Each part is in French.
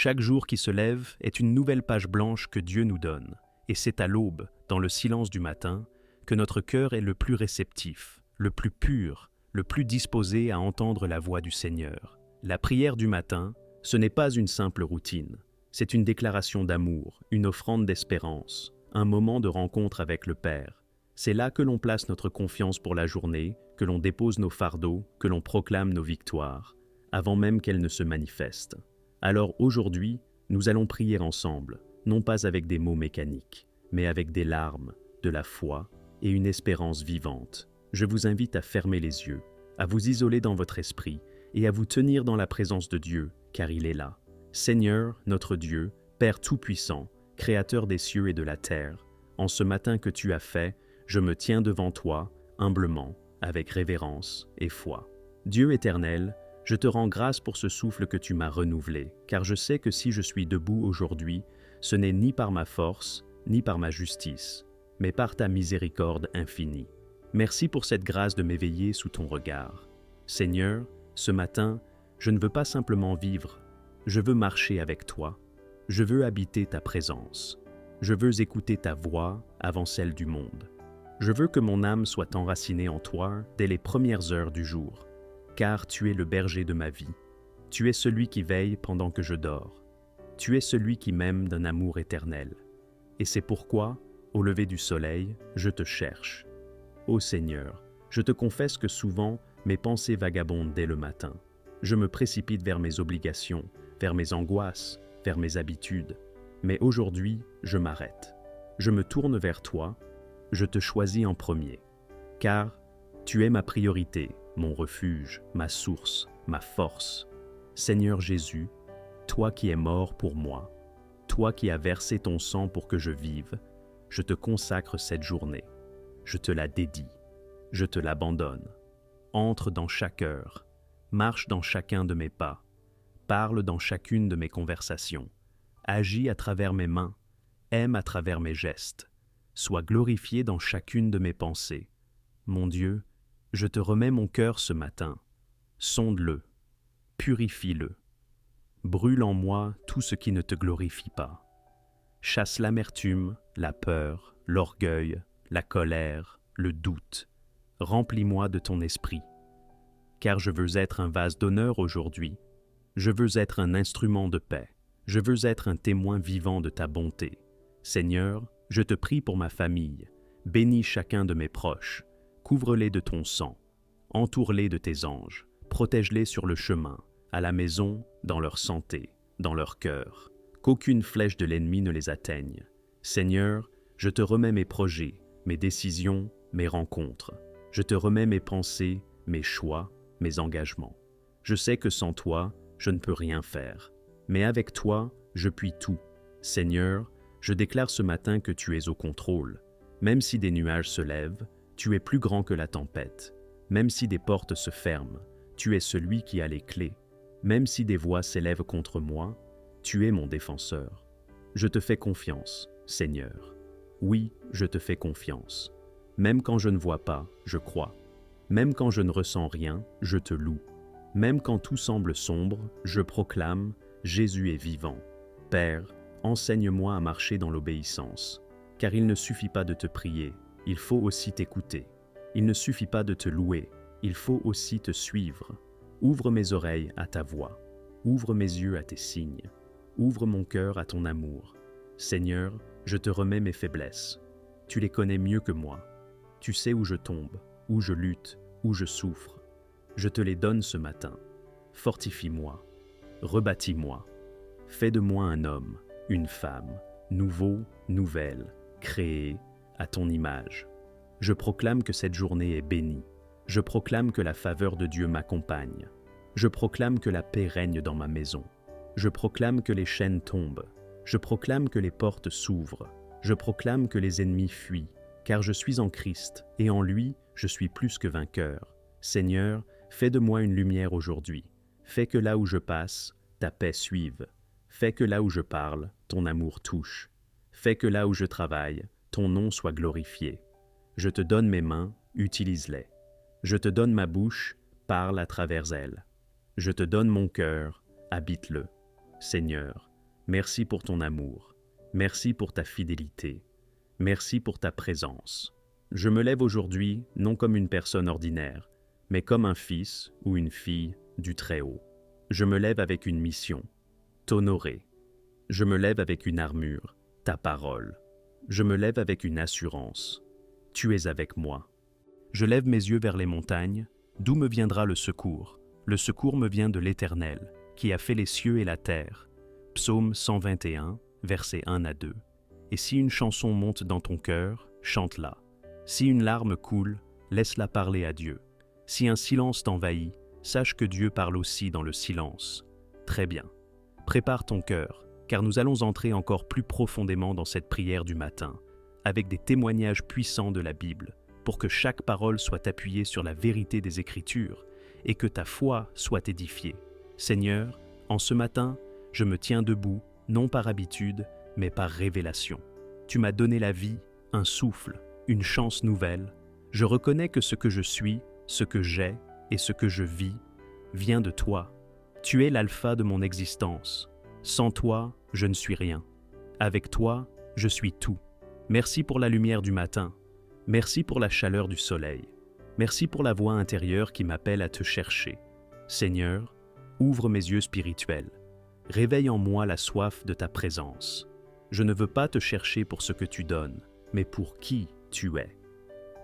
Chaque jour qui se lève est une nouvelle page blanche que Dieu nous donne, et c'est à l'aube, dans le silence du matin, que notre cœur est le plus réceptif, le plus pur, le plus disposé à entendre la voix du Seigneur. La prière du matin, ce n'est pas une simple routine, c'est une déclaration d'amour, une offrande d'espérance, un moment de rencontre avec le Père. C'est là que l'on place notre confiance pour la journée, que l'on dépose nos fardeaux, que l'on proclame nos victoires, avant même qu'elles ne se manifestent. Alors aujourd'hui, nous allons prier ensemble, non pas avec des mots mécaniques, mais avec des larmes, de la foi et une espérance vivante. Je vous invite à fermer les yeux, à vous isoler dans votre esprit et à vous tenir dans la présence de Dieu, car il est là. Seigneur, notre Dieu, Père Tout-Puissant, Créateur des cieux et de la terre, en ce matin que tu as fait, je me tiens devant toi, humblement, avec révérence et foi. Dieu éternel, je te rends grâce pour ce souffle que tu m'as renouvelé, car je sais que si je suis debout aujourd'hui, ce n'est ni par ma force, ni par ma justice, mais par ta miséricorde infinie. Merci pour cette grâce de m'éveiller sous ton regard. Seigneur, ce matin, je ne veux pas simplement vivre, je veux marcher avec toi, je veux habiter ta présence, je veux écouter ta voix avant celle du monde. Je veux que mon âme soit enracinée en toi dès les premières heures du jour, car tu es le berger de ma vie, tu es celui qui veille pendant que je dors, tu es celui qui m'aime d'un amour éternel. Et c'est pourquoi, au lever du soleil, je te cherche. Ô Seigneur, je te confesse que souvent, mes pensées vagabondent dès le matin. Je me précipite vers mes obligations, vers mes angoisses, vers mes habitudes. Mais aujourd'hui, je m'arrête. Je me tourne vers toi, je te choisis en premier. Car tu es ma priorité, mon refuge, ma source, ma force. Seigneur Jésus, toi qui es mort pour moi, toi qui as versé ton sang pour que je vive, je te consacre cette journée. Je te la dédie, je te l'abandonne. Entre dans chaque heure, marche dans chacun de mes pas, parle dans chacune de mes conversations, agis à travers mes mains, aime à travers mes gestes, sois glorifié dans chacune de mes pensées. Mon Dieu, je te remets mon cœur ce matin, sonde-le, purifie-le, brûle en moi tout ce qui ne te glorifie pas. Chasse l'amertume, la peur, l'orgueil, la colère, le doute. Remplis-moi de ton esprit. Car je veux être un vase d'honneur aujourd'hui. Je veux être un instrument de paix. Je veux être un témoin vivant de ta bonté. Seigneur, je te prie pour ma famille. Bénis chacun de mes proches. Couvre-les de ton sang. Entoure-les de tes anges. Protège-les sur le chemin, à la maison, dans leur santé, dans leur cœur. Qu'aucune flèche de l'ennemi ne les atteigne. Seigneur, je te remets mes projets, mes décisions, mes rencontres. Je te remets mes pensées, mes choix, mes engagements. Je sais que sans toi, je ne peux rien faire. Mais avec toi, je puis tout. Seigneur, je déclare ce matin que tu es au contrôle. Même si des nuages se lèvent, tu es plus grand que la tempête. Même si des portes se ferment, tu es celui qui a les clés. Même si des voix s'élèvent contre moi, tu es mon défenseur. Je te fais confiance, Seigneur. Oui, je te fais confiance. Même quand je ne vois pas, je crois. Même quand je ne ressens rien, je te loue. Même quand tout semble sombre, je proclame « Jésus est vivant ». Père, enseigne-moi à marcher dans l'obéissance. Car il ne suffit pas de te prier, il faut aussi t'écouter. Il ne suffit pas de te louer, il faut aussi te suivre. Ouvre mes oreilles à ta voix. Ouvre mes yeux à tes signes. Ouvre mon cœur à ton amour. Seigneur, je te remets mes faiblesses. Tu les connais mieux que moi. Tu sais où je tombe, où je lutte, où je souffre. Je te les donne ce matin. Fortifie-moi. Rebâtis-moi. Fais de moi un homme, une femme, nouveau, nouvelle, créé à ton image. Je proclame que cette journée est bénie. Je proclame que la faveur de Dieu m'accompagne. Je proclame que la paix règne dans ma maison. Je proclame que les chaînes tombent. Je proclame que les portes s'ouvrent. Je proclame que les ennemis fuient, car je suis en Christ, et en lui, je suis plus que vainqueur. Seigneur, fais de moi une lumière aujourd'hui. Fais que là où je passe, ta paix suive. Fais que là où je parle, ton amour touche. Fais que là où je travaille, ton nom soit glorifié. Je te donne mes mains, utilise-les. Je te donne ma bouche, parle à travers elle. Je te donne mon cœur, habite-le. Seigneur, Merci pour ton amour. Merci pour ta fidélité. Merci pour ta présence. Je me lève aujourd'hui non comme une personne ordinaire, mais comme un fils ou une fille du Très-Haut. Je me lève avec une mission, t'honorer. Je me lève avec une armure, ta parole. Je me lève avec une assurance, tu es avec moi. Je lève mes yeux vers les montagnes, d'où me viendra le secours? Le secours me vient de l'Éternel, qui a fait les cieux et la terre. Psaume 121, versets 1 à 2. Et si une chanson monte dans ton cœur, chante-la. Si une larme coule, laisse-la parler à Dieu. Si un silence t'envahit, sache que Dieu parle aussi dans le silence. Très bien. Prépare ton cœur, car nous allons entrer encore plus profondément dans cette prière du matin, avec des témoignages puissants de la Bible, pour que chaque parole soit appuyée sur la vérité des Écritures et que ta foi soit édifiée. Seigneur, en ce matin, je me tiens debout, non par habitude, mais par révélation. Tu m'as donné la vie, un souffle, une chance nouvelle. Je reconnais que ce que je suis, ce que j'ai et ce que je vis vient de toi. Tu es l'alpha de mon existence. Sans toi, je ne suis rien. Avec toi, je suis tout. Merci pour la lumière du matin. Merci pour la chaleur du soleil. Merci pour la voix intérieure qui m'appelle à te chercher. Seigneur, ouvre mes yeux spirituels. Réveille en moi la soif de ta présence. Je ne veux pas te chercher pour ce que tu donnes, mais pour qui tu es.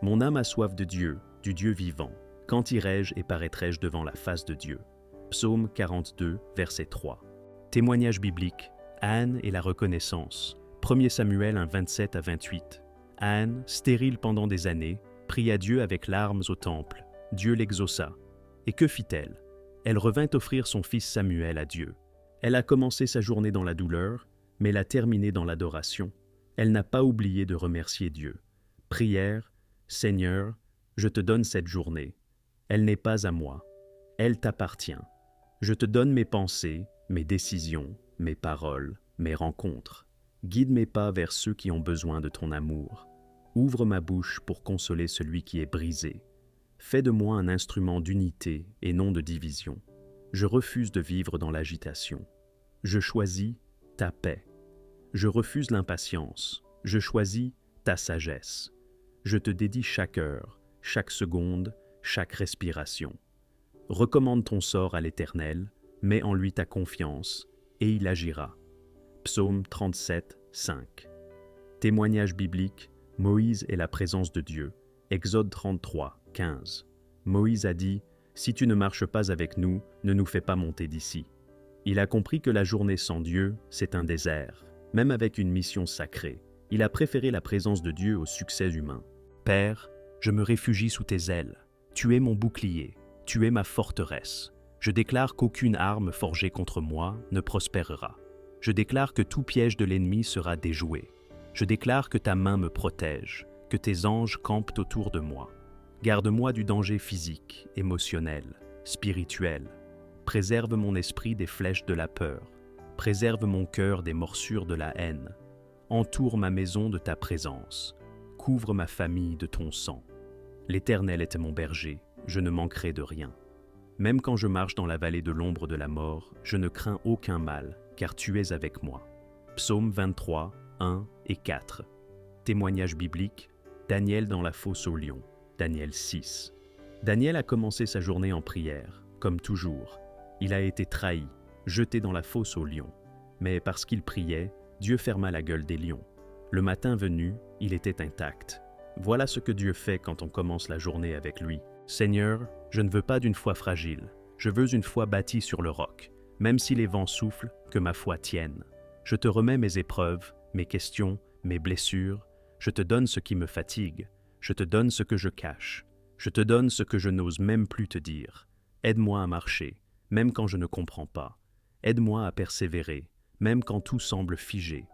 Mon âme a soif de Dieu, du Dieu vivant. Quand irai-je et paraîtrai-je devant la face de Dieu? Psaume 42, verset 3. Témoignage biblique, Anne et la reconnaissance. 1 Samuel 1, 27 à 28. Anne, stérile pendant des années, pria Dieu avec larmes au temple. Dieu l'exauça. Et que fit-elle? Elle revint offrir son fils Samuel à Dieu. Elle a commencé sa journée dans la douleur, mais l'a terminée dans l'adoration. Elle n'a pas oublié de remercier Dieu. Prière, Seigneur, je te donne cette journée. Elle n'est pas à moi. Elle t'appartient. Je te donne mes pensées, mes décisions, mes paroles, mes rencontres. Guide mes pas vers ceux qui ont besoin de ton amour. Ouvre ma bouche pour consoler celui qui est brisé. Fais de moi un instrument d'unité et non de division. Je refuse de vivre dans l'agitation. Je choisis ta paix. Je refuse l'impatience. Je choisis ta sagesse. Je te dédie chaque heure, chaque seconde, chaque respiration. Recommande ton sort à l'Éternel, mets en lui ta confiance, et il agira. Psaume 37, 5. Témoignage biblique, Moïse et la présence de Dieu. Exode 33, 15. Moïse a dit, « Si tu ne marches pas avec nous, ne nous fais pas monter d'ici. » Il a compris que la journée sans Dieu, c'est un désert. Même avec une mission sacrée, il a préféré la présence de Dieu au succès humain. Père, je me réfugie sous tes ailes. Tu es mon bouclier, tu es ma forteresse. Je déclare qu'aucune arme forgée contre moi ne prospérera. Je déclare que tout piège de l'ennemi sera déjoué. Je déclare que ta main me protège, que tes anges campent autour de moi. Garde-moi du danger physique, émotionnel, spirituel. Préserve mon esprit des flèches de la peur. Préserve mon cœur des morsures de la haine. Entoure ma maison de ta présence. Couvre ma famille de ton sang. L'Éternel est mon berger, je ne manquerai de rien. Même quand je marche dans la vallée de l'ombre de la mort, je ne crains aucun mal, car tu es avec moi. Psaume 23, 1 et 4. Témoignage biblique, Daniel dans la fosse aux lions. Daniel 6. Daniel a commencé sa journée en prière, comme toujours. Il a été trahi, jeté dans la fosse aux lions. Mais parce qu'il priait, Dieu ferma la gueule des lions. Le matin venu, il était intact. Voilà ce que Dieu fait quand on commence la journée avec lui. Seigneur, je ne veux pas d'une foi fragile. Je veux une foi bâtie sur le roc. Même si les vents soufflent, que ma foi tienne. Je te remets mes épreuves, mes questions, mes blessures. Je te donne ce qui me fatigue. Je te donne ce que je cache. Je te donne ce que je n'ose même plus te dire. Aide-moi à marcher, même quand je ne comprends pas. Aide-moi à persévérer, même quand tout semble figé.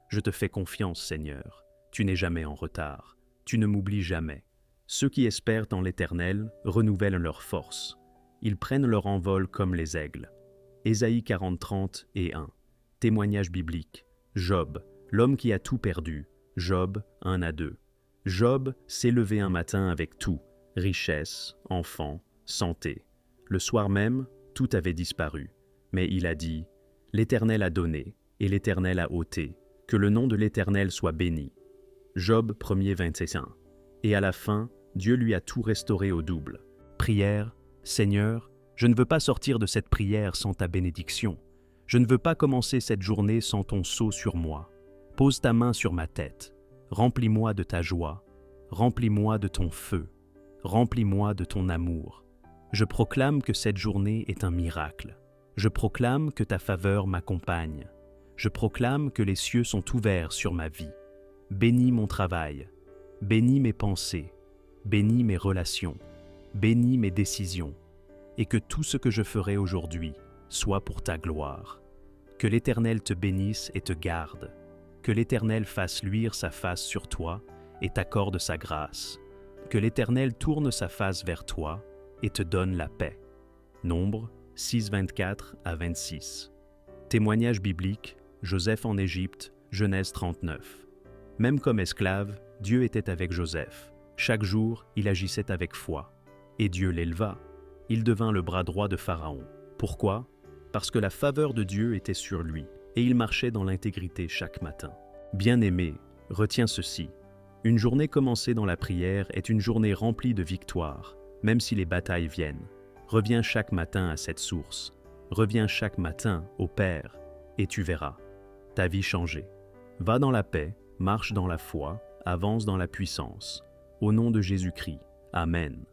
Je te fais confiance, Seigneur. Tu n'es jamais en retard. Tu ne m'oublies jamais. Ceux qui espèrent en l'Éternel renouvellent leur force. Ils prennent leur envol comme les aigles. Ésaïe 40, 30 et 1. Témoignage biblique. Job, l'homme qui a tout perdu. Job 1 à 2. Job s'est levé un matin avec tout. Richesse, enfants, santé. Le soir même, tout avait disparu. Mais il a dit, « L'Éternel a donné, et l'Éternel a ôté. Que le nom de l'Éternel soit béni. Job 1er 21. Et à la fin, Dieu lui a tout restauré au double. Prière, Seigneur, je ne veux pas sortir de cette prière sans ta bénédiction. Je ne veux pas commencer cette journée sans ton sceau sur moi. Pose ta main sur ma tête. Remplis-moi de ta joie. Remplis-moi de ton feu. Remplis-moi de ton amour. Je proclame que cette journée est un miracle. Je proclame que ta faveur m'accompagne. Je proclame que les cieux sont ouverts sur ma vie. Bénis mon travail. Bénis mes pensées. Bénis mes relations. Bénis mes décisions. Et que tout ce que je ferai aujourd'hui soit pour ta gloire. Que l'Éternel te bénisse et te garde. Que l'Éternel fasse luire sa face sur toi et t'accorde sa grâce. Que l'Éternel tourne sa face vers toi et te donne la paix. Nombre 6, 24 à 26. Témoignage biblique, Joseph en Égypte, Genèse 39. Même comme esclave, Dieu était avec Joseph. Chaque jour, il agissait avec foi. Et Dieu l'éleva. Il devint le bras droit de Pharaon. Pourquoi? Parce que la faveur de Dieu était sur lui, et il marchait dans l'intégrité chaque matin. Bien-aimé, retiens ceci. Une journée commencée dans la prière est une journée remplie de victoires, même si les batailles viennent. Reviens chaque matin à cette source. Reviens chaque matin au Père, et tu verras ta vie changer. Va dans la paix, marche dans la foi, avance dans la puissance. Au nom de Jésus-Christ. Amen.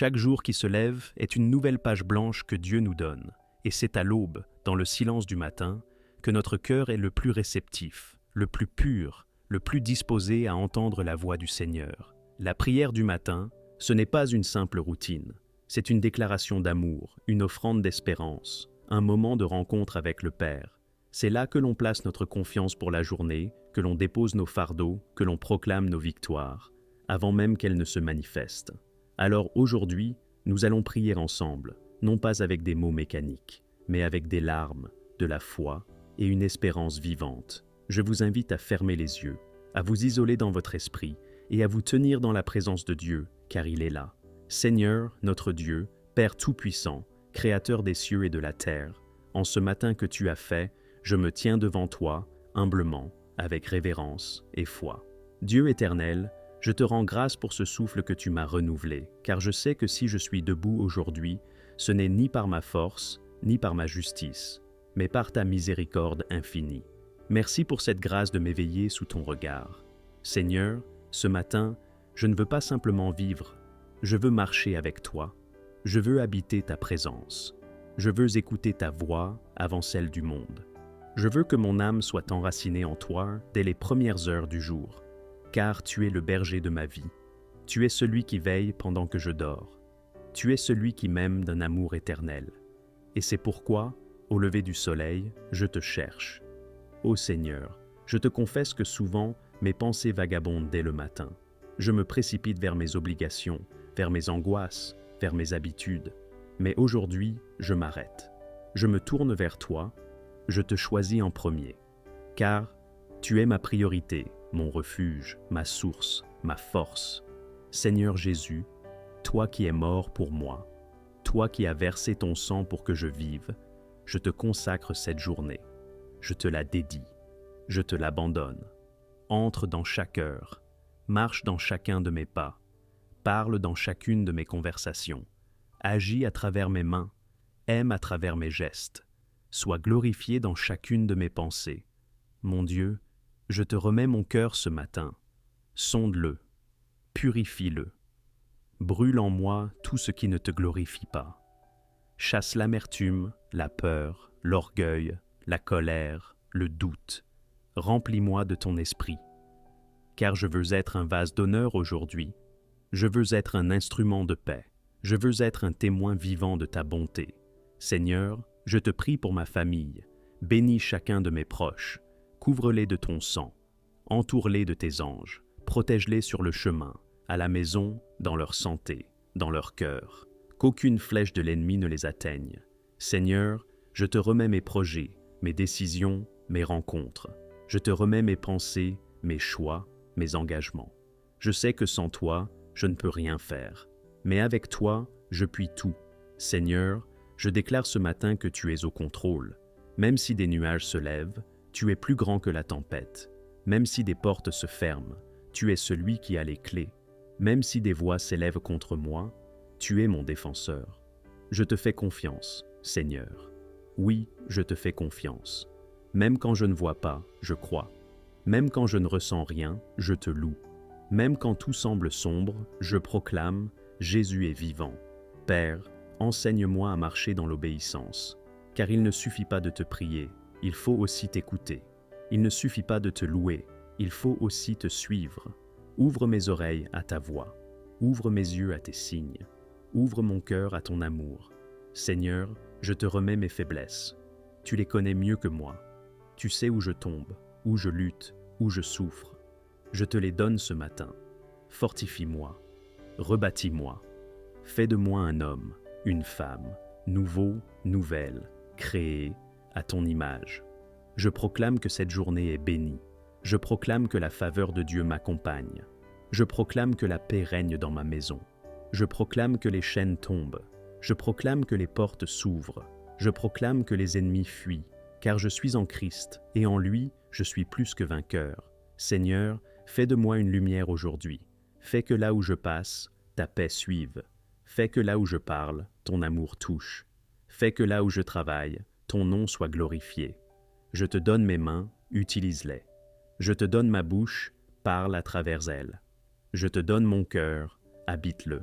Chaque jour qui se lève est une nouvelle page blanche que Dieu nous donne, et c'est à l'aube, dans le silence du matin, que notre cœur est le plus réceptif, le plus pur, le plus disposé à entendre la voix du Seigneur. La prière du matin, ce n'est pas une simple routine, c'est une déclaration d'amour, une offrande d'espérance, un moment de rencontre avec le Père. C'est là que l'on place notre confiance pour la journée, que l'on dépose nos fardeaux, que l'on proclame nos victoires, avant même qu'elles ne se manifestent. Alors aujourd'hui, nous allons prier ensemble, non pas avec des mots mécaniques, mais avec des larmes, de la foi et une espérance vivante. Je vous invite à fermer les yeux, à vous isoler dans votre esprit et à vous tenir dans la présence de Dieu, car il est là. Seigneur, notre Dieu, Père Tout-Puissant, Créateur des cieux et de la terre, en ce matin que tu as fait, je me tiens devant toi, humblement, avec révérence et foi. Dieu éternel, je te rends grâce pour ce souffle que tu m'as renouvelé, car je sais que si je suis debout aujourd'hui, ce n'est ni par ma force, ni par ma justice, mais par ta miséricorde infinie. Merci pour cette grâce de m'éveiller sous ton regard. Seigneur, ce matin, je ne veux pas simplement vivre, Je veux marcher avec toi. Je veux habiter ta présence. Je veux écouter ta voix avant celle du monde. Je veux que mon âme soit enracinée en toi dès les premières heures du jour, car tu es le berger de ma vie. Tu es celui qui veille pendant que je dors. Tu es celui qui m'aime d'un amour éternel. Et c'est pourquoi, au lever du soleil, je te cherche. Ô Seigneur, je te confesse que souvent, mes pensées vagabondent dès le matin. Je me précipite vers mes obligations, vers mes angoisses, vers mes habitudes. Mais aujourd'hui, je m'arrête. Je me tourne vers toi, je te choisis en premier. Car tu es ma priorité, mon refuge, ma source, ma force. Seigneur Jésus, toi qui es mort pour moi, toi qui as versé ton sang pour que je vive, je te consacre cette journée. Je te la dédie, je te l'abandonne. Entre dans chaque heure, marche dans chacun de mes pas, parle dans chacune de mes conversations, agis à travers mes mains, aime à travers mes gestes, sois glorifié dans chacune de mes pensées. Mon Dieu, je te remets mon cœur ce matin, sonde-le, purifie-le, brûle en moi tout ce qui ne te glorifie pas. Chasse l'amertume, la peur, l'orgueil, la colère, le doute. Remplis-moi de ton esprit. Car je veux être un vase d'honneur aujourd'hui. Je veux être un instrument de paix. Je veux être un témoin vivant de ta bonté. Seigneur, je te prie pour ma famille. Bénis chacun de mes proches. Couvre-les de ton sang. Entoure-les de tes anges. Protège-les sur le chemin, à la maison, dans leur santé, dans leur cœur. Qu'aucune flèche de l'ennemi ne les atteigne. Seigneur, je te remets mes projets, mes décisions, mes rencontres. Je te remets mes pensées, mes choix, mes engagements. Je sais que sans toi, je ne peux rien faire. Mais avec toi, je puis tout. Seigneur, je déclare ce matin que tu es au contrôle. Même si des nuages se lèvent, tu es plus grand que la tempête. Même si des portes se ferment, tu es celui qui a les clés. Même si des voix s'élèvent contre moi, tu es mon défenseur. Je te fais confiance, Seigneur. Oui, je te fais confiance. Même quand je ne vois pas, je crois. Même quand je ne ressens rien, je te loue. Même quand tout semble sombre, je proclame « Jésus est vivant ». Père, enseigne-moi à marcher dans l'obéissance. Car il ne suffit pas de te prier, il faut aussi t'écouter. Il ne suffit pas de te louer, il faut aussi te suivre. Ouvre mes oreilles à ta voix. Ouvre mes yeux à tes signes. Ouvre mon cœur à ton amour. Seigneur, je te remets mes faiblesses. Tu les connais mieux que moi. Tu sais où je tombe, où je lutte, où je souffre. Je te les donne ce matin. Fortifie-moi. Rebâtis-moi. Fais de moi un homme, une femme, nouveau, nouvelle, créé, à ton image. Je proclame que cette journée est bénie. Je proclame que la faveur de Dieu m'accompagne. Je proclame que la paix règne dans ma maison. Je proclame que les chaînes tombent. Je proclame que les portes s'ouvrent. Je proclame que les ennemis fuient, car je suis en Christ, et en lui, je suis plus que vainqueur. Seigneur, fais de moi une lumière aujourd'hui. Fais que là où je passe, ta paix suive. Fais que là où je parle, ton amour touche. Fais que là où je travaille, ton nom soit glorifié. Je te donne mes mains, utilise-les. Je te donne ma bouche, parle à travers elle. Je te donne mon cœur, habite-le.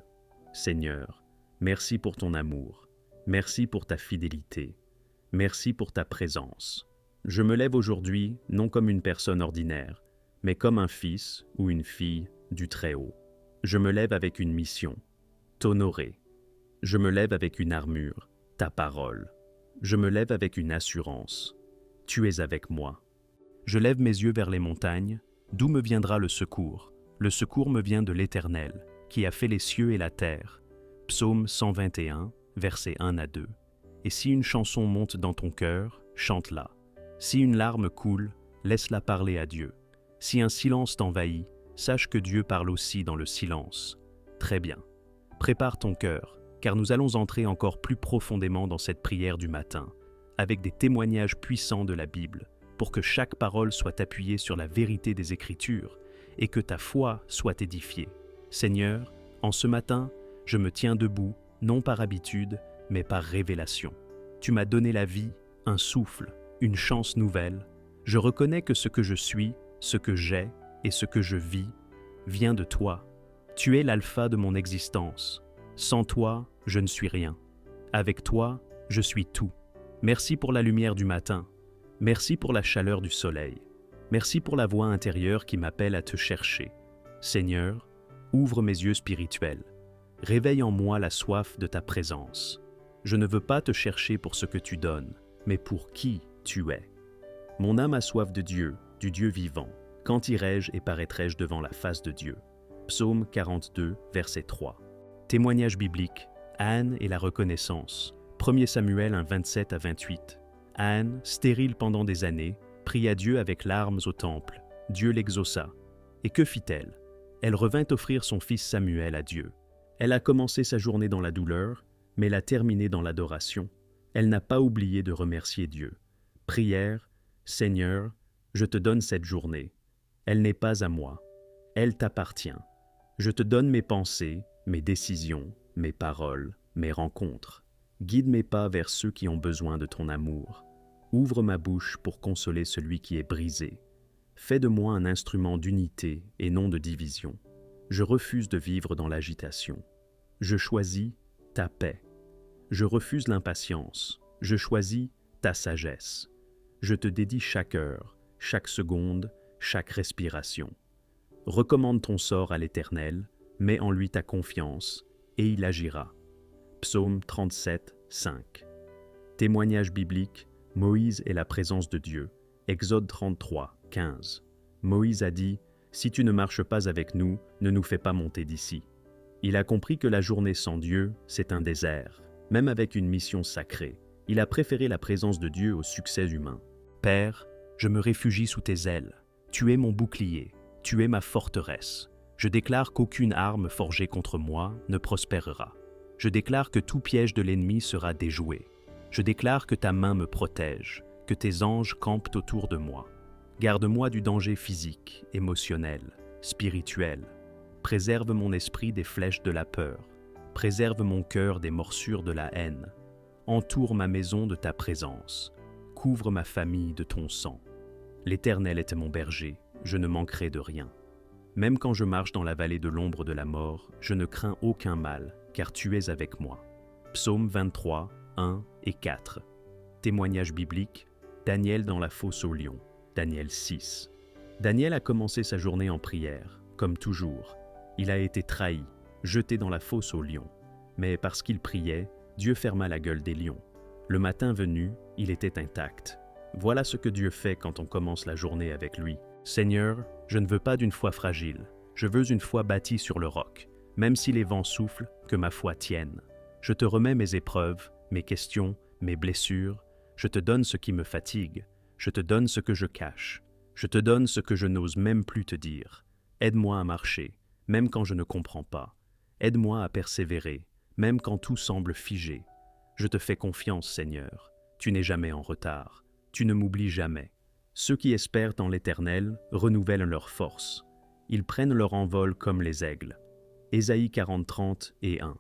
Seigneur, merci pour ton amour. Merci pour ta fidélité. Merci pour ta présence. Je me lève aujourd'hui non comme une personne ordinaire, mais comme un fils ou une fille du Très-Haut. Je me lève avec une mission, t'honorer. Je me lève avec une armure, ta parole. Je me lève avec une assurance, tu es avec moi. Je lève mes yeux vers les montagnes, d'où me viendra le secours? Le secours me vient de l'Éternel, qui a fait les cieux et la terre. Psaume 121, versets 1 à 2. Et si une chanson monte dans ton cœur, chante-la. Si une larme coule, laisse-la parler à Dieu. Si un silence t'envahit, sache que Dieu parle aussi dans le silence. Très bien. Prépare ton cœur, car nous allons entrer encore plus profondément dans cette prière du matin, avec des témoignages puissants de la Bible, pour que chaque parole soit appuyée sur la vérité des Écritures et que ta foi soit édifiée. Seigneur, en ce matin, je me tiens debout, non par habitude, mais par révélation. Tu m'as donné la vie, un souffle, une chance nouvelle. Je reconnais que ce que je suis, ce que j'ai et ce que je vis vient de toi. Tu es l'alpha de mon existence. Sans toi, je ne suis rien. Avec toi, je suis tout. Merci pour la lumière du matin. Merci pour la chaleur du soleil. Merci pour la voix intérieure qui m'appelle à te chercher. Seigneur, ouvre mes yeux spirituels. Réveille en moi la soif de ta présence. Je ne veux pas te chercher pour ce que tu donnes, mais pour qui tu es. Mon âme a soif de Dieu, du Dieu vivant. Quand irai-je et paraîtrai-je devant la face de Dieu? Psaume 42, verset 3. Témoignage biblique, Anne et la reconnaissance. 1 Samuel 1, 27 à 28. Anne, stérile pendant des années, pria Dieu avec larmes au temple. Dieu l'exauça. Et que fit-elle? Elle revint offrir son fils Samuel à Dieu. Elle a commencé sa journée dans la douleur, mais l'a terminée dans l'adoration. Elle n'a pas oublié de remercier Dieu. Prière, Seigneur, je te donne cette journée. Elle n'est pas à moi. Elle t'appartient. Je te donne mes pensées, mes décisions, mes paroles, mes rencontres. Guide mes pas vers ceux qui ont besoin de ton amour. Ouvre ma bouche pour consoler celui qui est brisé. Fais de moi un instrument d'unité et non de division. Je refuse de vivre dans l'agitation. Je choisis ta paix. Je refuse l'impatience. Je choisis ta sagesse. Je te dédie chaque heure, chaque seconde, chaque respiration. Recommande ton sort à l'Éternel, mets en lui ta confiance, et il agira. Psaume 37, 5. Témoignage biblique, Moïse et la présence de Dieu. Exode 33, 15. Moïse a dit, « Si tu ne marches pas avec nous, ne nous fais pas monter d'ici. » Il a compris que la journée sans Dieu, c'est un désert. Même avec une mission sacrée, il a préféré la présence de Dieu au succès humain. Père, je me réfugie sous tes ailes. Tu es mon bouclier, tu es ma forteresse. Je déclare qu'aucune arme forgée contre moi ne prospérera. Je déclare que tout piège de l'ennemi sera déjoué. Je déclare que ta main me protège, que tes anges campent autour de moi. Garde-moi du danger physique, émotionnel, spirituel. Préserve mon esprit des flèches de la peur. Préserve mon cœur des morsures de la haine. Entoure ma maison de ta présence. Couvre ma famille de ton sang. L'Éternel est mon berger, je ne manquerai de rien. Même quand je marche dans la vallée de l'ombre de la mort, je ne crains aucun mal, car tu es avec moi. Psaume 23, 1 et 4. Témoignage biblique, Daniel dans la fosse aux lions. Daniel 6. Daniel a commencé sa journée en prière, comme toujours. Il a été trahi, jeté dans la fosse aux lions. Mais parce qu'il priait, Dieu ferma la gueule des lions. Le matin venu, il était intact. Voilà ce que Dieu fait quand on commence la journée avec lui. Seigneur, je ne veux pas d'une foi fragile. Je veux une foi bâtie sur le roc. Même si les vents soufflent, que ma foi tienne. Je te remets mes épreuves, mes questions, mes blessures. Je te donne ce qui me fatigue. Je te donne ce que je cache. Je te donne ce que je n'ose même plus te dire. Aide-moi à marcher, même quand je ne comprends pas. Aide-moi à persévérer, même quand tout semble figé. Je te fais confiance, Seigneur. Tu n'es jamais en retard. Tu ne m'oublies jamais. Ceux qui espèrent en l'Éternel renouvellent leur force. Ils prennent leur envol comme les aigles. Ésaïe 40, 30 et 1.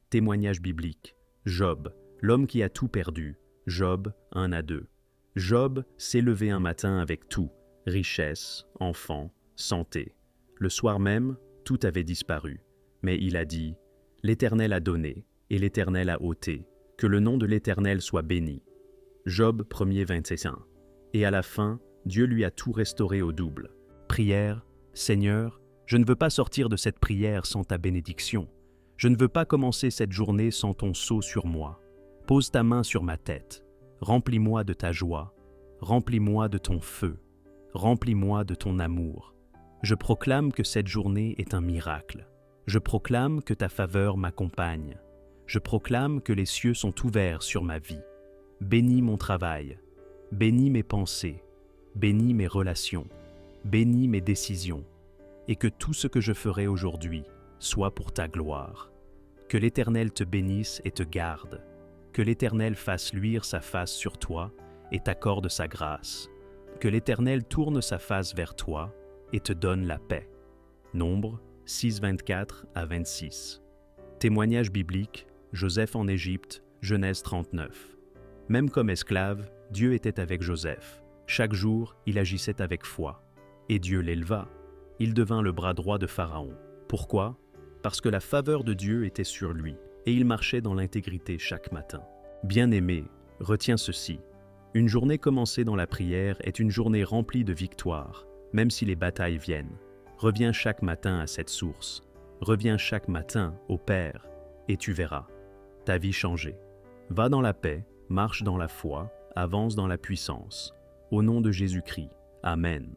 Témoignage biblique. Job, l'homme qui a tout perdu. Job 1 à 2. Job s'est levé un matin avec tout, richesse, enfants, santé. Le soir même, tout avait disparu. Mais il a dit, « L'Éternel a donné, et l'Éternel a ôté. Que le nom de l'Éternel soit béni. » Job 1er 21. Et à la fin, Dieu lui a tout restauré au double. Prière, Seigneur, je ne veux pas sortir de cette prière sans ta bénédiction. Je ne veux pas commencer cette journée sans ton sceau sur moi. Pose ta main sur ma tête. Remplis-moi de ta joie. Remplis-moi de ton feu. Remplis-moi de ton amour. Je proclame que cette journée est un miracle. Je proclame que ta faveur m'accompagne. Je proclame que les cieux sont ouverts sur ma vie. Bénis mon travail. Bénis mes pensées. Bénis mes relations. Bénis mes décisions. Et que tout ce que je ferai aujourd'hui soit pour ta gloire. Que l'Éternel te bénisse et te garde. Que l'Éternel fasse luire sa face sur toi et t'accorde sa grâce. Que l'Éternel tourne sa face vers toi et te donne la paix. Nombre 6, 24 à 26. Témoignage biblique, Joseph en Égypte, Genèse 39. Même comme esclave, Dieu était avec Joseph. Chaque jour, il agissait avec foi. Et Dieu l'éleva. Il devint le bras droit de Pharaon. Pourquoi? parce que la faveur de Dieu était sur lui, et il marchait dans l'intégrité chaque matin. Bien-aimé, retiens ceci. Une journée commencée dans la prière est une journée remplie de victoires, même si les batailles viennent. Reviens chaque matin à cette source. Reviens chaque matin au Père, et tu verras ta vie changer. Va dans la paix, marche dans la foi, avance dans la puissance. Au nom de Jésus-Christ. Amen.